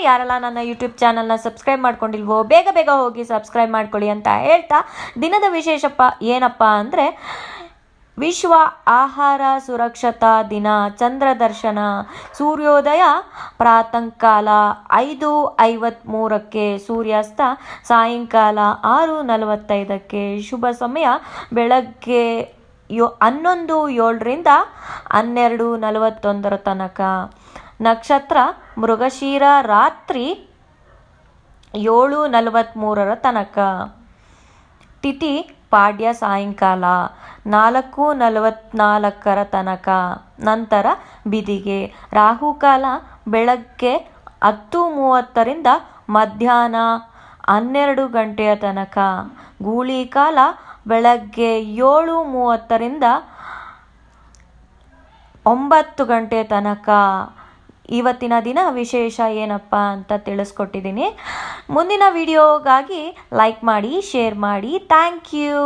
ಯಾರೆಲ್ಲ ನನ್ನ ಯೂಟ್ಯೂಬ್ ಚಾನಲ್ನ ಸಬ್ಸ್ಕ್ರೈಬ್ ಮಾಡ್ಕೊಂಡಿಲ್ವೋ ಬೇಗ ಬೇಗ ಹೋಗಿ ಸಬ್ಸ್ಕ್ರೈಬ್ ಮಾಡ್ಕೊಳ್ಳಿ ಅಂತ ಹೇಳ್ತಾ, ದಿನದ ವಿಶೇಷಪ್ಪ ಏನಪ್ಪ ಅಂದರೆ ವಿಶ್ವ ಆಹಾರ ಸುರಕ್ಷತಾ ದಿನ. ಚಂದ್ರ ದರ್ಶನ. ಸೂರ್ಯೋದಯ ಪ್ರಾತಃಕಾಲ 5:53, ಸೂರ್ಯಾಸ್ತ ಸಾಯಂಕಾಲ 6:45. ಶುಭ ಸಮಯ ಬೆಳಗ್ಗೆ 11:07 12:41 ತನಕ. ನಕ್ಷತ್ರ ಮೃಗಶಿರ, ರಾತ್ರಿ 7:43 ತನಕ. ತಿಥಿ ಪಾಡ್ಯ, ಸಾಯಂಕಾಲ 4:44 ತನಕ. ನಂತರ ಬಿದಿಗೆ. ರಾಹುಕಾಲ ಬೆಳಗ್ಗೆ 10:30 ಮಧ್ಯಾಹ್ನ 12 ಗಂಟೆಯ ತನಕ. ಗೂಳಿ ಕಾಲ ಬೆಳಗ್ಗೆ 7:30 9 ಗಂಟೆ ತನಕ. ಇವತ್ತಿನ ದಿನ ವಿಶೇಷ ಏನಪ್ಪ ಅಂತ ತಿಳಿಸ್ಕೊಟ್ಟಿದ್ದೀನಿ. ಮುಂದಿನ ವಿಡಿಯೋಗಾಗಿ ಲೈಕ್ ಮಾಡಿ, ಶೇರ್ ಮಾಡಿ. Thank you.